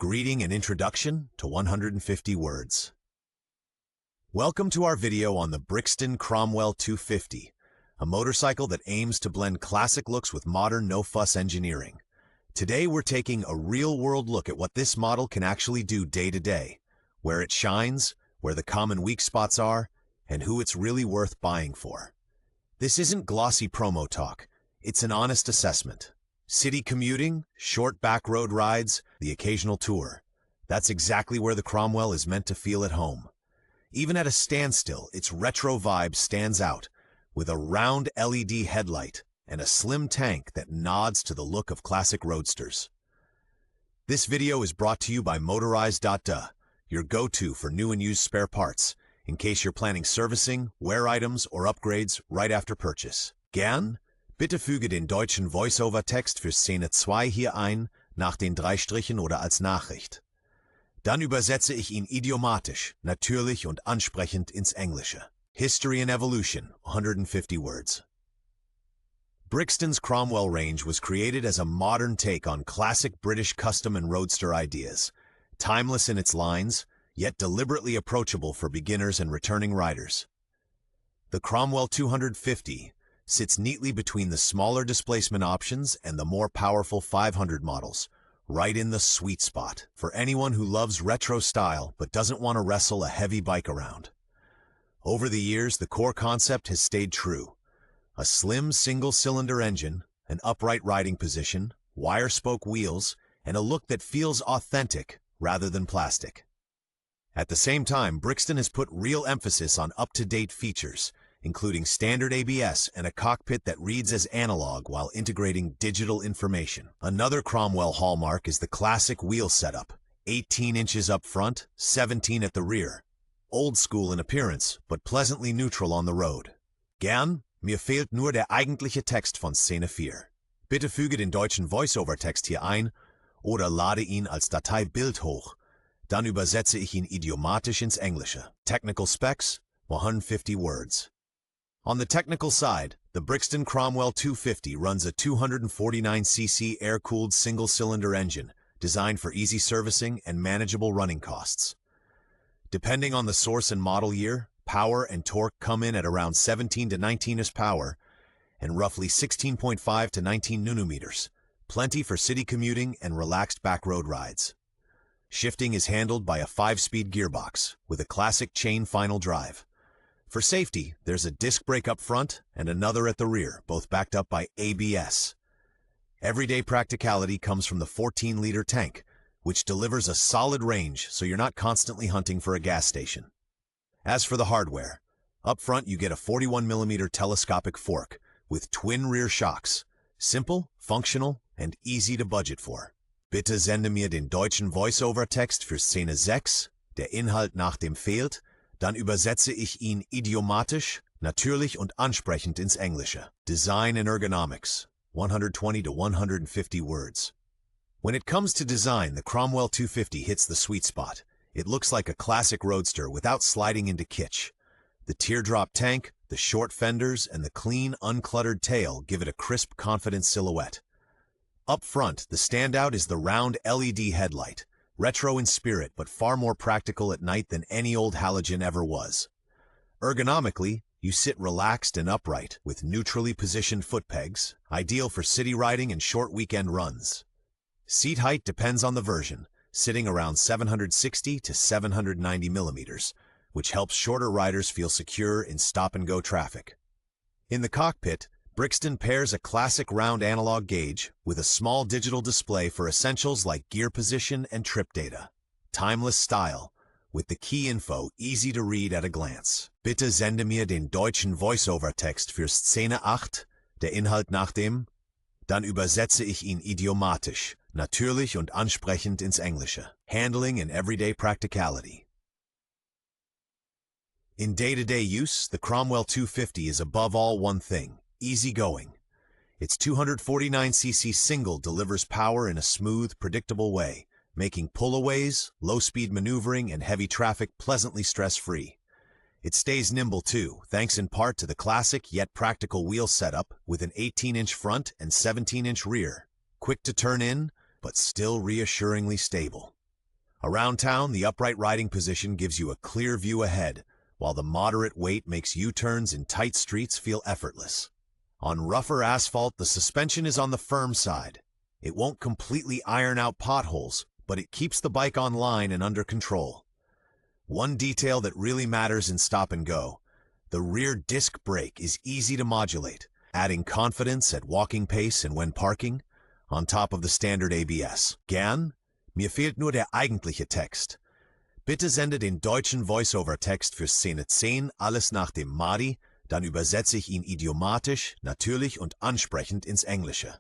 greeting and introduction to 150 words. Welcome to our video on the Brixton Cromwell 250, a motorcycle that aims to blend classic looks with modern no-fuss engineering. Today we're taking a real-world look at what this model can actually do day to day, where it shines, where the common weak spots are, and who it's really worth buying for. This isn't glossy promo talk, it's an honest assessment. City commuting, short back road rides, the occasional tour. That's exactly where the Cromwell is meant to feel at home. Even at a standstill, its retro vibe stands out, with a round LED headlight and a slim tank that nods to the look of classic roadsters. This video is brought to you by Motorize, your go-to for new and used spare parts, in case you're planning servicing, wear items, or upgrades right after purchase. Gern? Bitte füge den deutschen Voice-Over-Text für Szene 2 hier ein, nach den 3 Strichen oder als Nachricht. Dann übersetze ich ihn idiomatisch, natürlich und ansprechend ins Englische. History and Evolution, 150 words. Brixton's Cromwell range was created as a modern take on classic British custom and roadster ideas, timeless in its lines, yet deliberately approachable for beginners and returning riders. The Cromwell 250 sits neatly between the smaller displacement options and the more powerful 500 models, right in the sweet spot for anyone who loves retro style but doesn't want to wrestle a heavy bike around. Over the years, the core concept has stayed true. A slim single-cylinder engine, an upright riding position, wire-spoke wheels, and a look that feels authentic rather than plastic. At the same time, Brixton has put real emphasis on up-to-date features, including standard ABS and a cockpit that reads as analog while integrating digital information. Another Cromwell hallmark is the classic wheel setup, 18 inches up front, 17 at the rear. Old school in appearance, but pleasantly neutral on the road. Gern, mir fehlt nur der eigentliche Text von Szene 4. Bitte füge den deutschen Voice-Over-Text hier ein oder lade ihn als Datei Bild hoch. Dann übersetze ich ihn idiomatisch ins Englische. Technical specs, 150 words. On the technical side, the Brixton Cromwell 250 runs a 249cc air-cooled single-cylinder engine designed for easy servicing and manageable running costs. Depending on the source and model year, power and torque come in at around 17 to 19 power and roughly 16.5 to 19 newton-meters, plenty for city commuting and relaxed back-road rides. Shifting is handled by a 5-speed gearbox with a classic chain final drive. For safety, there's a disc brake up front and another at the rear, both backed up by ABS. Everyday practicality comes from the 14-liter tank, which delivers a solid range so you're not constantly hunting for a gas station. As for the hardware, up front you get a 41mm telescopic fork with twin rear shocks, simple, functional, and easy to budget for. Bitte sende mir den deutschen Voice-Over-Text für Szene 6, der Inhalt nach dem fehlt, dann übersetze ich ihn idiomatisch, natürlich und ansprechend ins Englische. Design and ergonomics, 120 to 150 words. When it comes to design, the Cromwell 250 hits the sweet spot. It looks like a classic roadster without sliding into kitsch. The teardrop tank, the short fenders, and the clean, uncluttered tail give it a crisp, confident silhouette. Up front, the standout is the round LED headlight, retro in spirit but far more practical at night than any old halogen ever was. Ergonomically, you sit relaxed and upright with neutrally positioned foot pegs, ideal for city riding and short weekend runs. Seat height depends on the version, sitting around 760 to 790 millimeters, which helps shorter riders feel secure in stop-and-go traffic. In the cockpit, Brixton pairs a classic round analog gauge with a small digital display for essentials like gear position and trip data. Timeless style, with the key info easy to read at a glance. Bitte sende mir den deutschen Voice-Over-Text für Szene 8, der Inhalt nach dem. Dann übersetze ich ihn idiomatisch, natürlich und ansprechend ins Englische. Handling and everyday practicality. In day-to-day use, the Cromwell 250 is above all one thing: easygoing. Its 249cc single delivers power in a smooth, predictable way, making pullaways, low-speed maneuvering, and heavy traffic pleasantly stress-free. It stays nimble too, thanks in part to the classic yet practical wheel setup with an 18-inch front and 17-inch rear. Quick to turn in, but still reassuringly stable. Around town, the upright riding position gives you a clear view ahead, while the moderate weight makes U-turns in tight streets feel effortless. On rougher asphalt, the suspension is on the firm side. It won't completely iron out potholes, but it keeps the bike on line and under control. One detail that really matters in stop and go: the rear disc brake is easy to modulate, adding confidence at walking pace and when parking, on top of the standard ABS. Gern? Mir fehlt nur der eigentliche Text. Bitte sende den deutschen Voice-over-Text für Szene 10 alles nach dem Madi, dann übersetze ich ihn idiomatisch, natürlich und ansprechend ins Englische.